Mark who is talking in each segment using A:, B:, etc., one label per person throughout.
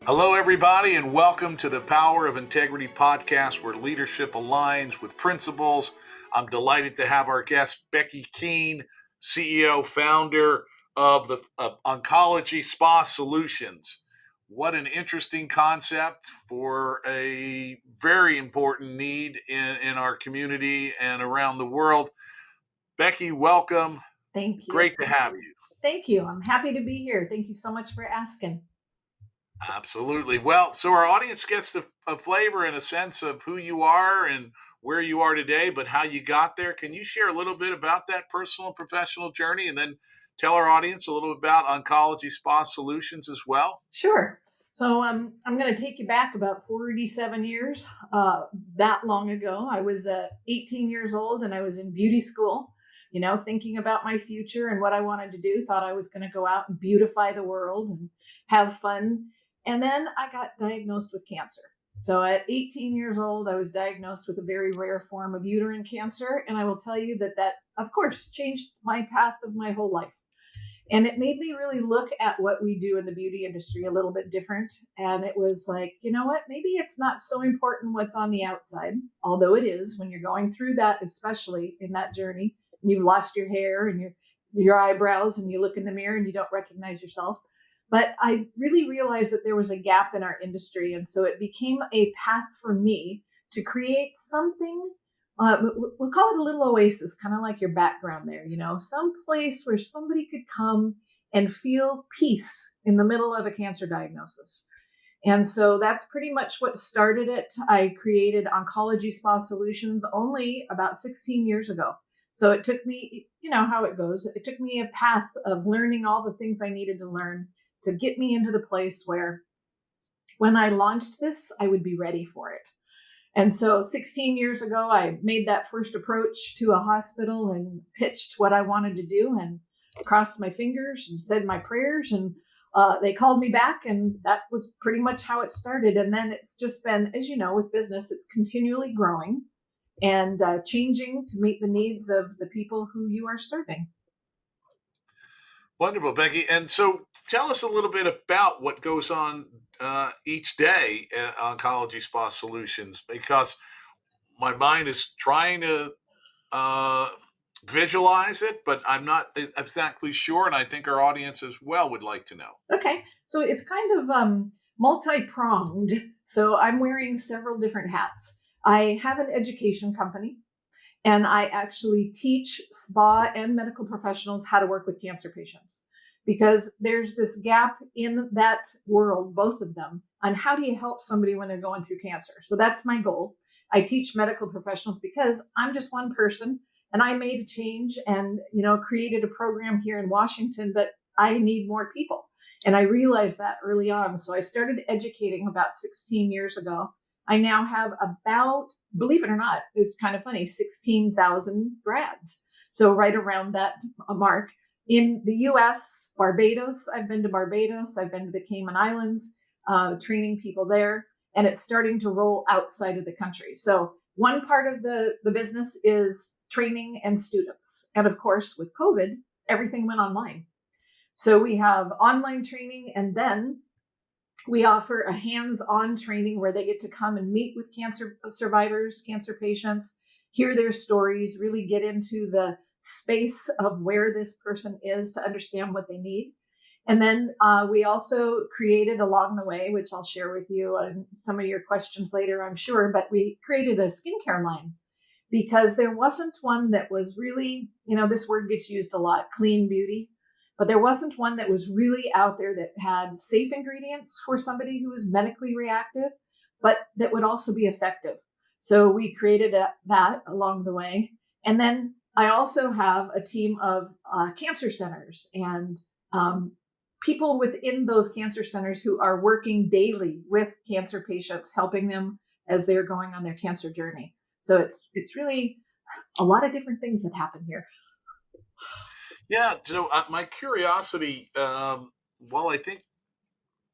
A: Hello, everybody, and welcome to the Power of Integrity podcast, where leadership aligns with principles. I'm delighted to have our guest, Becky Kuehn, CEO, founder of Oncology Spa Solutions. What an interesting concept for a very important need in our community and around the world. Becky, welcome.
B: Thank you.
A: Great to have you.
B: Thank you. I'm happy to be here. Thank you so much for asking.
A: Absolutely. Well, so our audience gets a flavor and a sense of who you are and where you are today, but how you got there. Can you share a little bit about that personal and professional journey and then tell our audience a little bit about Oncology Spa Solutions as well?
B: Sure. So I'm going to take you back about 47 years. That long ago, I was 18 years old and I was in beauty school, thinking about my future and what I wanted to do. Thought I was going to go out and beautify the world and have fun. And then I got diagnosed with cancer. So at 18 years old, I was diagnosed with a very rare form of uterine cancer. And I will tell you that, of course, changed my path of my whole life. And it made me really look at what we do in the beauty industry a little bit different. And it was like, you know what? Maybe it's not so important what's on the outside, although it is when you're going through that, especially in that journey. And you've lost your hair and your eyebrows, and you look in the mirror and you don't recognize yourself. But I really realized that there was a gap in our industry. And so it became a path for me to create something. We'll call it a little oasis, kind of like your background there, some place where somebody could come and feel peace in the middle of a cancer diagnosis. And so that's pretty much what started it. I created Oncology Spa Solutions only about 16 years ago. So it took me, how it goes. It took me a path of learning all the things I needed to learn to get me into the place where when I launched this, I would be ready for it. And so 16 years ago, I made that first approach to a hospital and pitched what I wanted to do and crossed my fingers and said my prayers. And they called me back, and that was pretty much how it started. And then it's just been, as you know, with business, it's continually growing and changing to meet the needs of the people who you are serving.
A: Wonderful, Becky. And so tell us a little bit about what goes on each day at Oncology Spa Solutions, because my mind is trying to uh, visualize it, but I'm not exactly sure. And I think our audience as well would like to know.
B: Okay, so it's kind of multi-pronged. So I'm wearing several different hats. I have an education company, and I actually teach spa and medical professionals how to work with cancer patients, because there's this gap in that world, both of them, on how do you help somebody when they're going through cancer. So that's my goal. I teach medical professionals because I'm just one person, and I made a change and created a program here in Washington, but I need more people. And I realized that early on. So I started educating about 16 years ago. I now have about, believe it or not, it's kind of funny, 16,000 grads. So right around that mark. In the US, Barbados, I've been to Barbados, I've been to the Cayman Islands, training people there, and it's starting to roll outside of the country. So one part of the business is training and students. And of course, with COVID, everything went online. So we have online training, and then we offer a hands-on training where they get to come and meet with cancer survivors, cancer patients, hear their stories, really get into the space of where this person is to understand what they need. And then we also created along the way, which I'll share with you on some of your questions later, I'm sure, but we created a skincare line because there wasn't one that was really, this word gets used a lot, clean beauty. But there wasn't one that was really out there that had safe ingredients for somebody who was medically reactive, but that would also be effective. So we created that along the way. And then I also have a team of cancer centers and people within those cancer centers who are working daily with cancer patients, helping them as they're going on their cancer journey. So it's really a lot of different things that happen here.
A: Yeah. So my curiosity, well, I think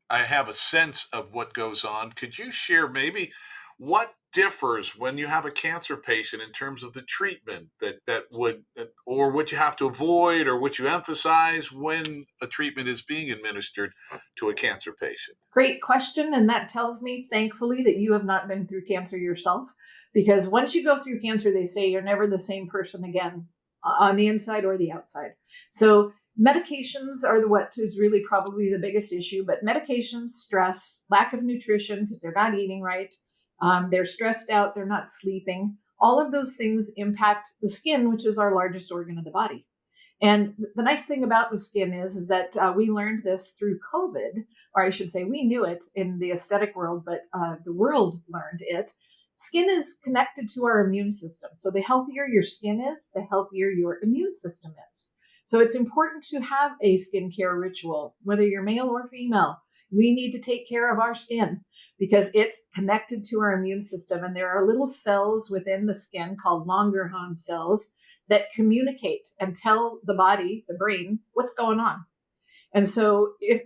A: I have a sense of what goes on. Could you share maybe what differs when you have a cancer patient in terms of the treatment that would, or what you have to avoid, or what you emphasize when a treatment is being administered to a cancer patient?
B: Great question. And that tells me, thankfully, that you have not been through cancer yourself. Because once you go through cancer, they say you're never the same person again, on the inside or the outside. So medications are what is really probably the biggest issue. But medications, stress, lack of nutrition because they're not eating right, they're stressed out, they're not sleeping. All of those things impact the skin, which is our largest organ of the body. And the nice thing about the skin is that we learned this through COVID, or I should say, we knew it in the aesthetic world, but the world learned it. Skin is connected to our immune system. So the healthier your skin is, the healthier your immune system is. So it's important to have a skincare ritual, whether you're male or female. We need to take care of our skin because it's connected to our immune system. And there are little cells within the skin called Langerhans cells that communicate and tell the body, the brain, what's going on. And so if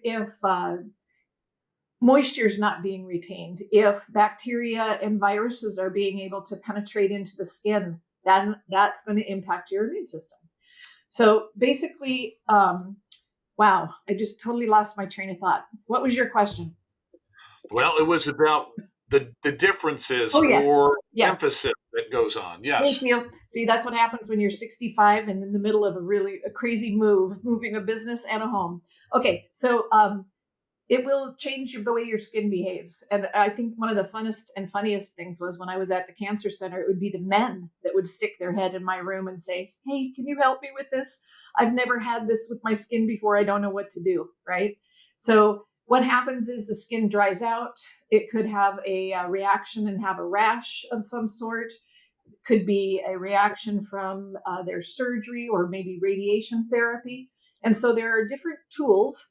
B: moisture is not being retained, if bacteria and viruses are being able to penetrate into the skin, then that's going to impact your immune system. So basically, wow, I just totally lost my train of thought. What was your question?
A: Well, it was about the differences
B: Oh, yes.
A: or
B: Yes.
A: emphasis that goes on.
B: Thank
A: Yes.
B: you. See, that's what happens when you're 65 and in the middle of a crazy move, moving a business and a home. Okay, so it will change the way your skin behaves. And I think one of the funnest and funniest things was when I was at the cancer center, it would be the men that would stick their head in my room and say, "Hey, can you help me with this? I've never had this with my skin before. I don't know what to do." Right? So what happens is the skin dries out. It could have a reaction and have a rash of some sort. Could be a reaction from their surgery or maybe radiation therapy. And so there are different tools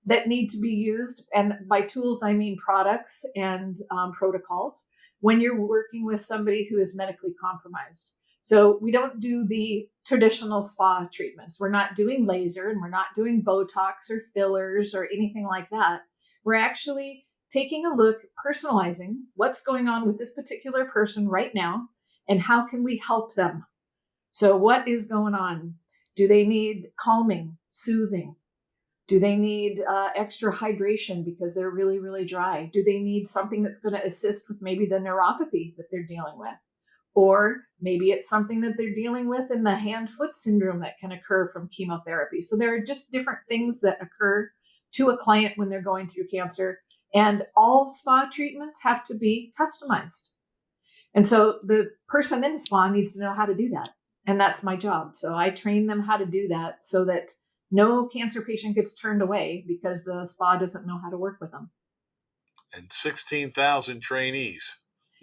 B: that need to be used. And by tools, I mean products and protocols when you're working with somebody who is medically compromised. So we don't do the traditional spa treatments. We're not doing laser and we're not doing Botox or fillers or anything like that. We're actually taking a look, personalizing what's going on with this particular person right now and how can we help them. So what is going on? Do they need calming, soothing? Do they need extra hydration because they're really, really dry? Do they need something that's going to assist with maybe the neuropathy that they're dealing with? Or maybe it's something that they're dealing with in the hand-foot syndrome that can occur from chemotherapy. So there are just different things that occur to a client when they're going through cancer. And all spa treatments have to be customized. And so the person in the spa needs to know how to do that. And that's my job. So I train them how to do that so that no cancer patient gets turned away because the spa doesn't know how to work with them.
A: And 16,000 trainees.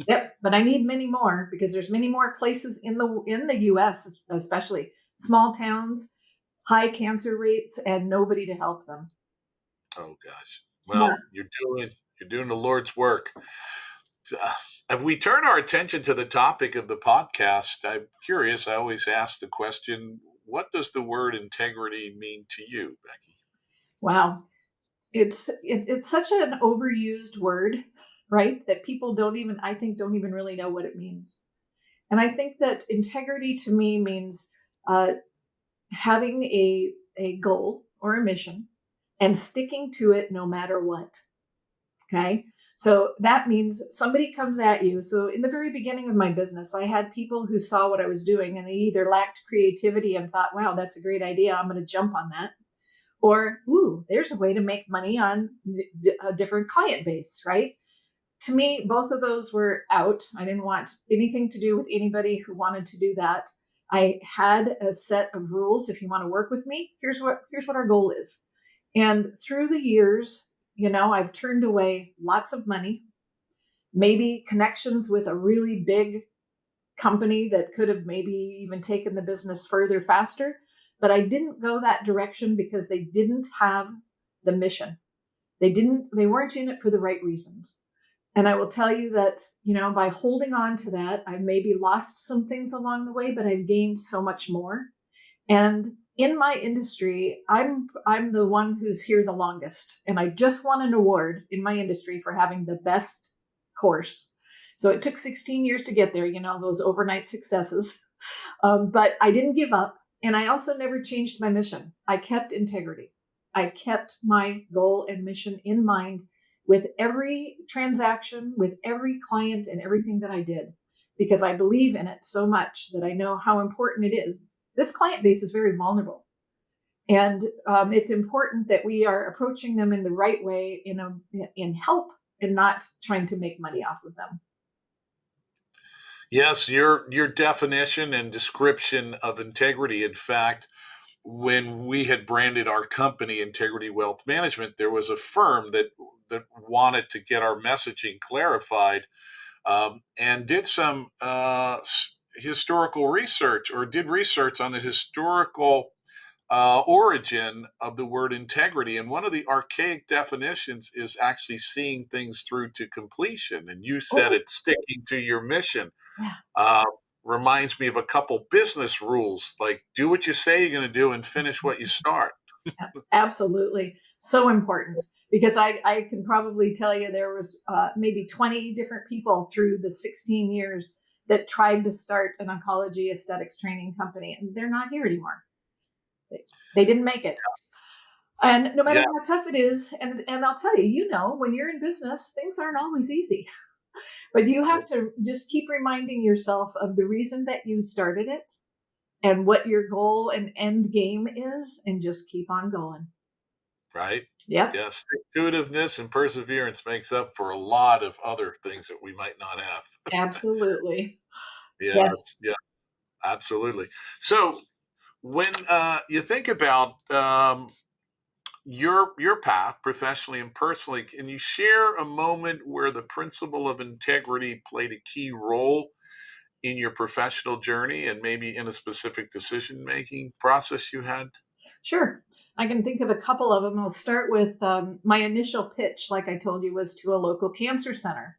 B: Yep, but I need many more because there's many more places in the US, especially small towns, high cancer rates, and nobody to help them.
A: Oh gosh.
B: Yeah.
A: Well, you're doing the Lord's work. If we turn our attention to the topic of the podcast, I'm curious. I always ask the question, what does the word integrity mean to you, Becky?
B: Wow. It's such an overused word, right? That people I think don't even really know what it means. And I think that integrity to me means uh, having a goal or a mission and sticking to it no matter what. Okay. So that means somebody comes at you. So in the very beginning of my business, I had people who saw what I was doing and they either lacked creativity and thought, wow, that's a great idea. I'm going to jump on that. Or, ooh, there's a way to make money on a different client base, right? To me, both of those were out. I didn't want anything to do with anybody who wanted to do that. I had a set of rules. If you want to work with me, here's what our goal is. And through the years, I've turned away lots of money, maybe connections with a really big company that could have maybe even taken the business further faster. But I didn't go that direction because they didn't have the mission. They weren't in it for the right reasons. And I will tell you that, by holding on to that, I've maybe lost some things along the way, but I've gained so much more. And in my industry, I'm the one who's here the longest. And I just won an award in my industry for having the best course. So it took 16 years to get there, those overnight successes. But I didn't give up. And I also never changed my mission. I kept integrity. I kept my goal and mission in mind with every transaction, with every client, and everything that I did, because I believe in it so much that I know how important it is. This client base is very vulnerable. And it's important that we are approaching them in the right way, in help, and not trying to make money off of them.
A: Yes, your definition and description of integrity. In fact, when we had branded our company Integrity Wealth Management, there was a firm that wanted to get our messaging clarified, and did some historical research, or did research on the historical origin of the word integrity. And one of the archaic definitions is actually seeing things through to completion. And you said
B: Oh,
A: it's sticking to your mission.
B: yeah.
A: Uh, Reminds me of a couple business rules, like do what you say you're going to do and finish what you start.
B: Absolutely. So important, because I can probably tell you there was maybe 20 different people through the 16 years that tried to start an oncology aesthetics training company, and they're not here anymore. They didn't make it. And no matter
A: Yeah,
B: how tough it is, and I'll tell you, when you're in business, things aren't always easy. But you have to just keep reminding yourself of the reason that you started it and what your goal and end game is, and just keep on going.
A: right.
B: Yep,
A: Yes, intuitiveness and perseverance makes up for a lot of other things that we might not have.
B: absolutely. Yes.
A: Yes, yeah, absolutely. So when you think about your path professionally and personally, can you share a moment where the principle of integrity played a key role in your professional journey, and maybe in a specific decision making process you had?
B: Sure. I can think of a couple of them. I'll start with my initial pitch, like I told you, was to a local cancer center.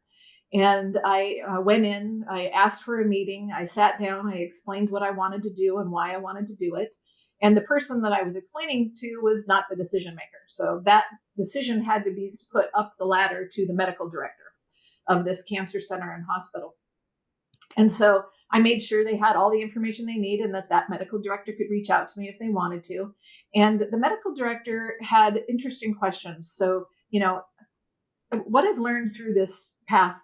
B: And I went in, I asked for a meeting, I sat down, I explained what I wanted to do and why I wanted to do it. And the person that I was explaining to was not the decision maker. So that decision had to be put up the ladder to the medical director of this cancer center and hospital. And so I made sure they had all the information they need, and that medical director could reach out to me if they wanted to. And the medical director had interesting questions. So, what I've learned through this path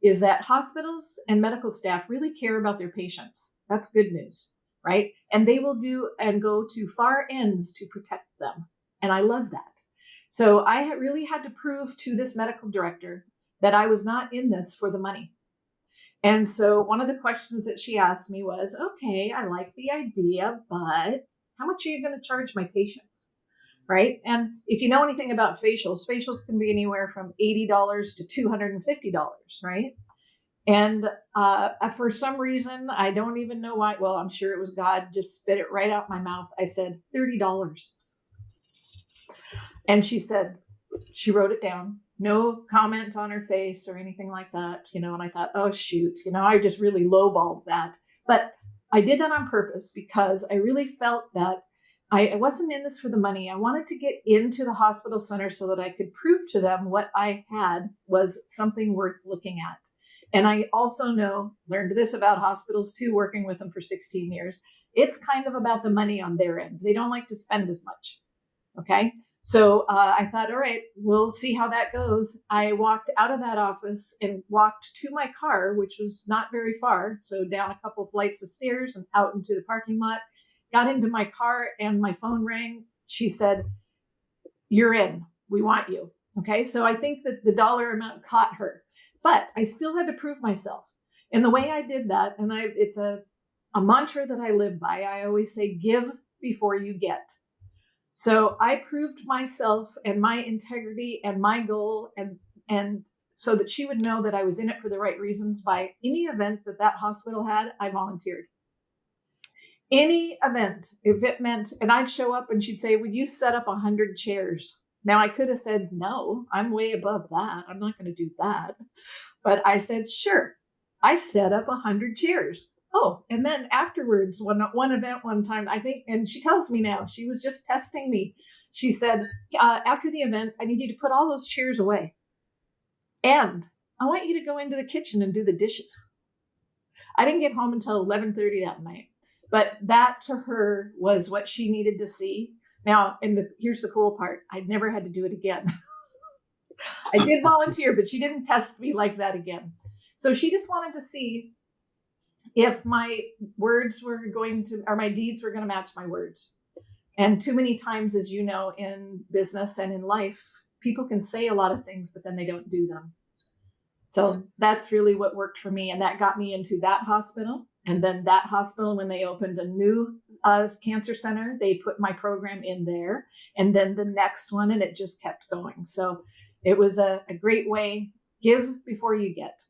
B: is that hospitals and medical staff really care about their patients. That's good news, right? And they will do and go to far ends to protect them. And I love that. So I really had to prove to this medical director that I was not in this for the money. And so one of the questions that she asked me was, okay, I like the idea, but how much are you going to charge my patients? Right. And if you know anything about facials can be anywhere from $80 to $250, right? And for some reason, I don't even know why. Well, I'm sure it was God, just spit it right out my mouth. I said $30. And she wrote it down. No comment on her face or anything like that, and I thought, oh, shoot, I just really lowballed that. But I did that on purpose because I really felt that I wasn't in this for the money. I wanted to get into the hospital center so that I could prove to them what I had was something worth looking at. And I also learned this about hospitals too, working with them for 16 years. It's kind of about the money on their end. They don't like to spend as much. Okay. So I thought, all right, we'll see how that goes. I walked out of that office and walked to my car, which was not very far. So down a couple of flights of stairs and out into the parking lot, got into my car, and my phone rang. She said, you're in, we want you. Okay. So I think that the dollar amount caught her, but I still had to prove myself. And the way I did that, and it's a mantra that I live by. I always say, give before you get. So I proved myself and my integrity and my goal, and so that she would know that I was in it for the right reasons. By any event that hospital had, I volunteered. Any event, if it meant, and I'd show up and she'd say, would you set up 100 chairs? Now I could have said, no, I'm way above that. I'm not going to do that. But I said, sure. I set up 100 chairs. Oh, and then afterwards, one event one time, I think, and she tells me now, she was just testing me. She said, after the event, I need you to put all those chairs away. And I want you to go into the kitchen and do the dishes. I didn't get home until 11:30 that night. But that to her was what she needed to see. Now, here's the cool part. I never had to do it again. I did volunteer, but she didn't test me like that again. So she just wanted to see if my words were going to, or my deeds were going to match my words. And too many times, as you know, in business and in life, people can say a lot of things, but then they don't do them. So that's really what worked for me. And that got me into that hospital. And then that hospital, when they opened a new cancer center, they put my program in there. And then the next one, and it just kept going. So it was a great way. Give before you get.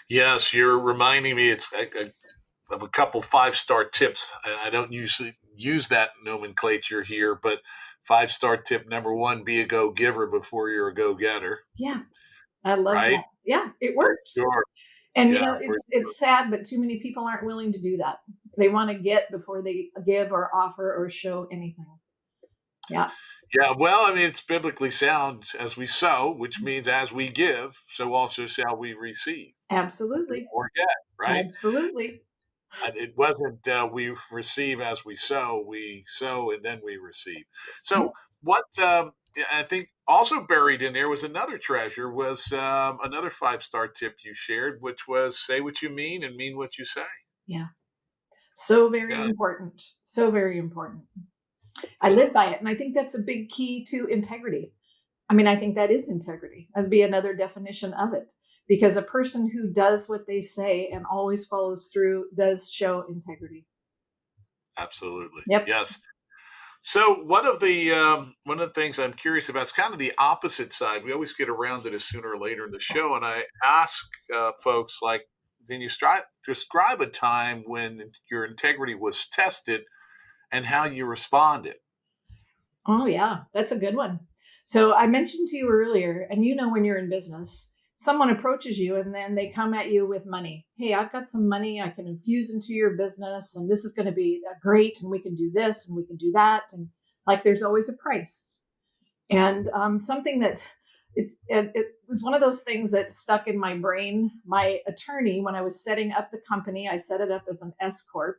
A: Yes, you're reminding me of a couple 5-star tips. I don't usually use that nomenclature here, but 5-star tip number 1, be a go-giver before you're a go-getter.
B: Yeah, I love
A: Right?
B: that. Yeah, it
A: For
B: works.
A: sure.
B: And
A: Yeah, for sure.
B: it's sad, but too many people aren't willing to do that. They want to get before they give or offer or show anything. Yeah,
A: Yeah, well, I mean, it's biblically sound as we sow, which means as we give, so also shall we receive
B: absolutely.
A: or get, right?
B: Absolutely.
A: It wasn't we receive as we sow and then we receive.
B: Yeah.
A: So what I think also buried in there was another treasure was another 5-star tip you shared, which was say what you mean and mean what you say.
B: Yeah. So very
A: Yeah,
B: important. So very important. I
A: yeah.
B: live by it. And I think that's a big key to integrity. I mean, I think that is integrity. That'd be another definition of it. Because a person who does what they say and always follows through does show integrity.
A: Absolutely.
B: Yep.
A: Yes. So one of the things I'm curious about is kind of the opposite side. We always get around to this sooner or later in the show, and I ask folks like, "Can you describe a time when your integrity was tested and how you responded?"
B: Oh, yeah, that's a good one. So I mentioned to you earlier, and you know, when you're in business, someone approaches you and then they come at you with money. Hey, I've got some money I can infuse into your business, and this is going to be great, and we can do this and we can do that. And like, there's always a price. And something that it was one of those things that stuck in my brain. My attorney, when I was setting up the company, I set it up as an S corp,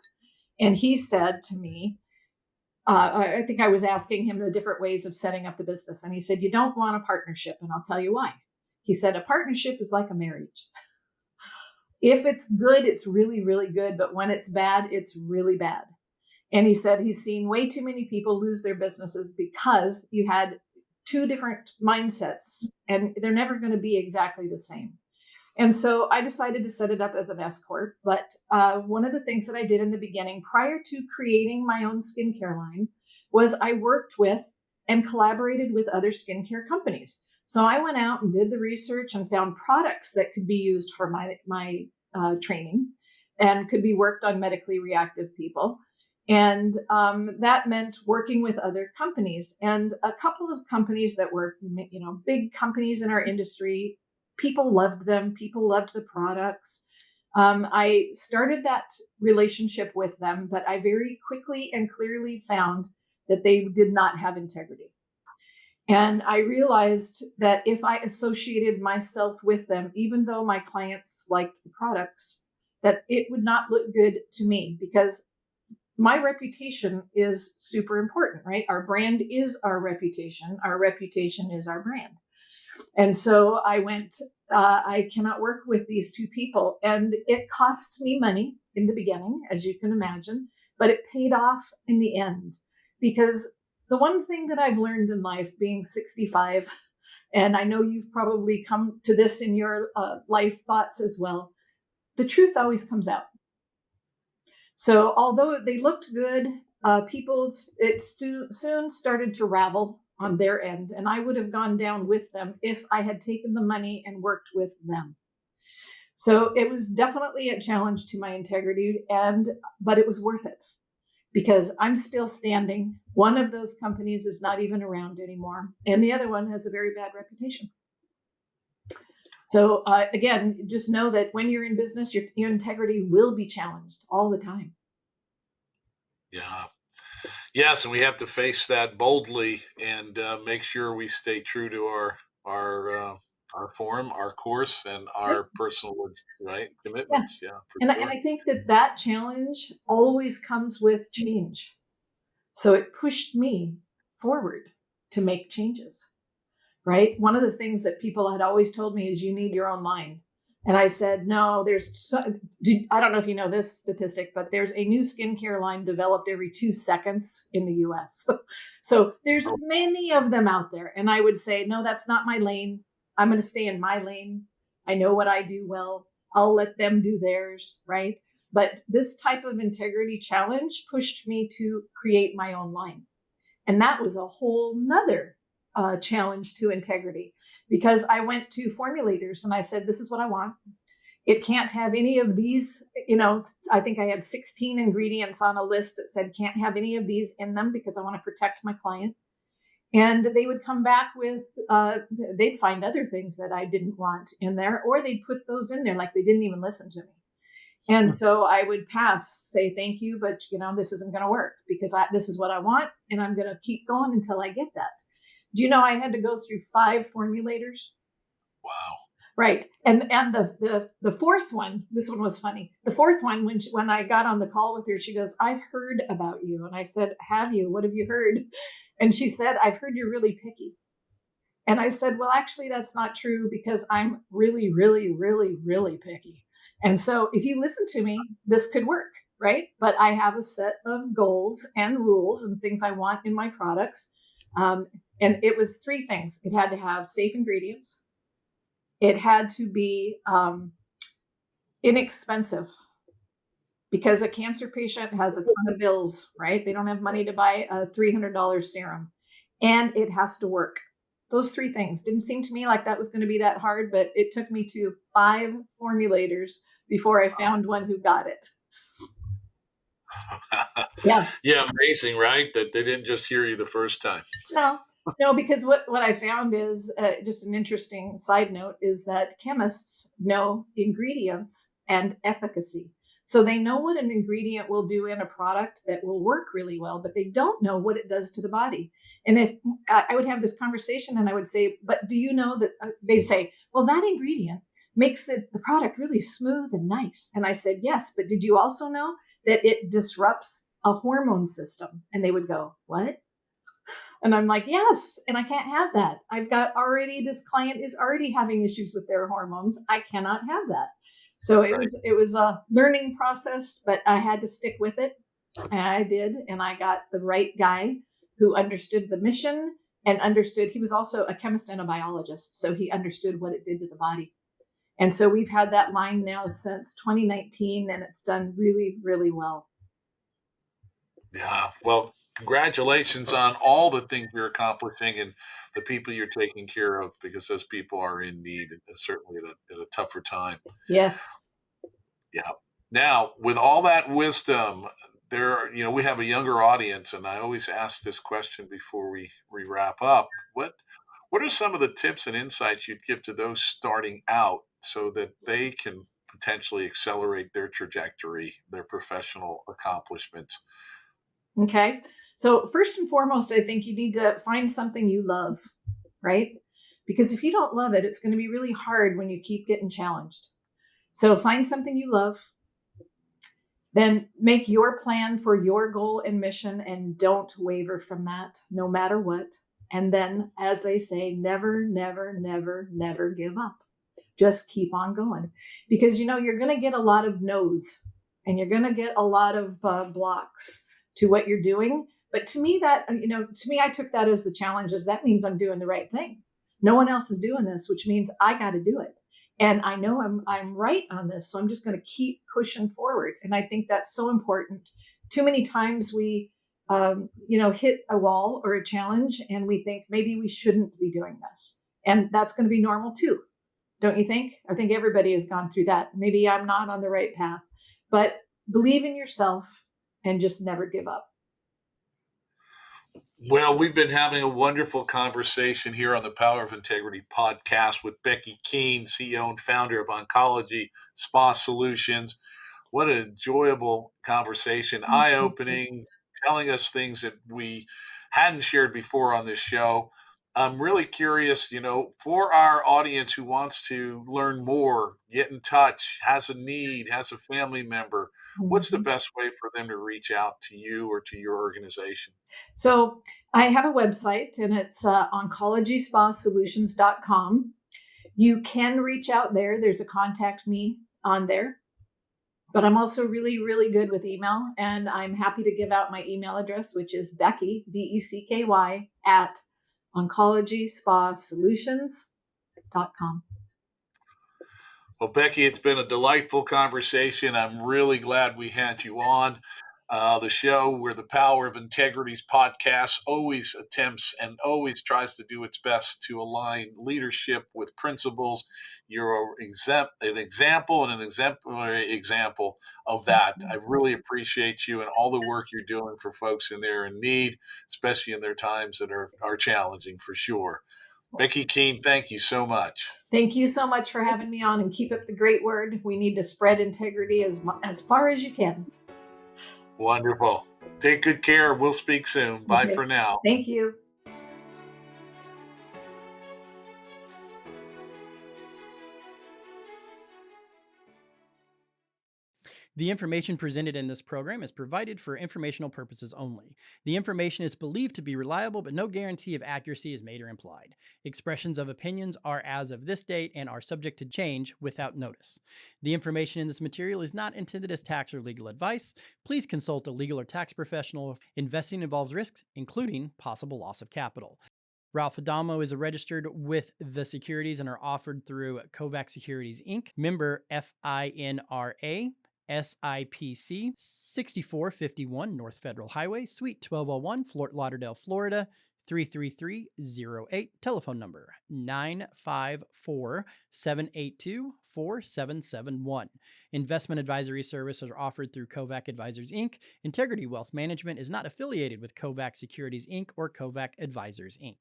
B: and he said to me, I think I was asking him the different ways of setting up the business. And he said, you don't want a partnership. And I'll tell you why. He said, a partnership is like a marriage. If it's good, it's really, really good. But when it's bad, it's really bad. And he said he's seen way too many people lose their businesses because you had two different mindsets and they're never going to be exactly the same. And so I decided to set it up as an S corp. But one of the things that I did in the beginning, prior to creating my own skincare line, was I worked with and collaborated with other skincare companies. So I went out and did the research and found products that could be used for my training and could be worked on medically reactive people. And that meant working with other companies, and a couple of companies that were, big companies in our industry. People loved them. People loved the products. I started that relationship with them, but I very quickly and clearly found that they did not have integrity. And I realized that if I associated myself with them, even though my clients liked the products, that it would not look good to me, because my reputation is super important, right? Our brand is our reputation. Our reputation is our brand. And so I went, I cannot work with these two people. And it cost me money in the beginning, as you can imagine, but it paid off in the end. Because the one thing that I've learned in life, being 65, and I know you've probably come to this in your life thoughts as well, the truth always comes out. So although they looked good, soon started to ravel on their end, and I would have gone down with them if I had taken the money and worked with them. So it was definitely a challenge to my integrity, but it was worth it because I'm still standing. One of those companies is not even around anymore, and the other one has a very bad reputation. So again, just know that when you're in business, your integrity will be challenged all the time.
A: Yeah. Yes, and we have to face that boldly and make sure we stay true to our our form, our course, and
B: Right.
A: our personal right
B: Yeah.
A: commitments. Yeah, for
B: And
A: sure.
B: I think that challenge always comes with change. So it pushed me forward to make changes, right? One of the things that people had always told me is you need your own line. And I said, no, I don't know if you know this statistic, but there's a new skincare line developed every 2 seconds in the US. So there's
A: Oh,
B: many of them out there. And I would say, no, that's not my lane. I'm going to stay in my lane. I know what I do well. I'll let them do theirs, right? But this type of integrity challenge pushed me to create my own line. And that was a whole nother challenge to integrity because I went to formulators and I said, this is what I want. It can't have any of these, I think I had 16 ingredients on a list that said can't have any of these in them because I want to protect my client. And they would come back with, they'd find other things that I didn't want in there, or they'd put those in there like they didn't even listen to me. And so I would pass, say thank you, but this isn't going to work because this is what I want, and I'm going to keep going until I get that. Do you know I had to go through 5 formulators?
A: wow.
B: Right, and the fourth one, this one was funny. The fourth one, when I got on the call with her, she goes, "I've heard about you," and I said, "Have you? What have you heard?" And she said, "I've heard you're really picky." And I said, well, actually, that's not true because I'm really, really, really, really picky. And so if you listen to me, this could work, right? But I have a set of goals and rules and things I want in my products. Um, and it was 3 things. It had to have safe ingredients. It had to be inexpensive because a cancer patient has a ton of bills, right? They don't have money to buy a $300 serum, and it has to work. Those 3 things didn't seem to me like that was going to be that hard, but it took me to 5 formulators before I found one who got it. Yeah.
A: Yeah, amazing, right? That they didn't just hear you the first time.
B: No, no, because what I found is just an interesting side note is that chemists know ingredients and efficacy. So they know what an ingredient will do in a product that will work really well, but they don't know what it does to the body. And if I would have this conversation and I would say, but do you know that they'd say, well, that ingredient makes the product really smooth and nice. And I said, yes, but did you also know that it disrupts a hormone system? And they would go, what? And I'm like, yes, and I can't have that. I've got already, this client is already having issues with their hormones. I cannot have that. So it
A: Right.
B: was a learning process, but I had to stick with it. And I did, and I got the right guy who understood the mission and understood. He was also a chemist and a biologist, so he understood what it did to the body. And so we've had that line now since 2019, and it's done really, really well.
A: Yeah. Well, congratulations on all the things you're accomplishing and the people you're taking care of because those people are in need, and certainly at a tougher time.
B: Yes.
A: Yeah. Now, with all that wisdom, we have a younger audience, and I always ask this question before we wrap up. What are some of the tips and insights you'd give to those starting out so that they can potentially accelerate their trajectory, their professional accomplishments?
B: Okay. So, first and foremost, I think you need to find something you love, right? Because if you don't love it, it's going to be really hard when you keep getting challenged. So, find something you love, then make your plan for your goal and mission and don't waver from that no matter what. And then, as they say, never, never, never, never give up. Just keep on going because you're going to get a lot of no's and you're going to get a lot of blocks to what you're doing. But to me, I took that as the challenge. As that means I'm doing the right thing. No one else is doing this, which means I got to do it. And I know I'm right on this, so I'm just going to keep pushing forward. And I think that's so important. Too many times we, hit a wall or a challenge, and we think maybe we shouldn't be doing this, and that's going to be normal too. Don't you think? I think everybody has gone through that. Maybe I'm not on the right path, but believe in yourself and just never give up.
A: Well, we've been having a wonderful conversation here on the Power of Integrity podcast with Becky Kuehn, CEO and founder of Oncology Spa Solutions. What an enjoyable conversation, eye opening, telling us things that we hadn't shared before on this show. I'm really curious, for our audience who wants to learn more, get in touch, has a need, has a family member, what's the
B: Mhm.
A: best way for them to reach out to you or to your organization?
B: So I have a website and it's oncologyspasolutions.com. You can reach out there. There's a contact me on there. But I'm also really, really good with email. And I'm happy to give out my email address, which is Becky, Becky, at oncologyspasolutions.com.
A: Well, Becky, it's been a delightful conversation. I'm really glad we had you on the show where the Power of Integrity's podcast always attempts and always tries to do its best to align leadership with principles. You're an example and an exemplary example of that. I really appreciate you and all the work you're doing for folks in there in need, especially in their times that are challenging for sure. Becky Kuehn, thank you so much.
B: Thank you so much for having me on and keep up the great word. We need to spread integrity as far as you can.
A: Wonderful. Take good care. We'll speak soon. Bye
B: Okay.
A: for now.
B: Thank you.
C: The information presented in this program is provided for informational purposes only. The information is believed to be reliable, but no guarantee of accuracy is made or implied. Expressions of opinions are as of this date and are subject to change without notice. The information in this material is not intended as tax or legal advice. Please consult a legal or tax professional. Investing involves risks, including possible loss of capital. Ralph Adamo is registered with the securities and are offered through Kovac Securities Inc., member FINRA. SIPC 6451 North Federal Highway, Suite 1201, Fort Lauderdale, Florida 33308. Telephone number 954-782-4771. Investment advisory services are offered through Kovac Advisors Inc. Integrity Wealth Management is not affiliated with Kovac Securities Inc. or Kovac Advisors Inc.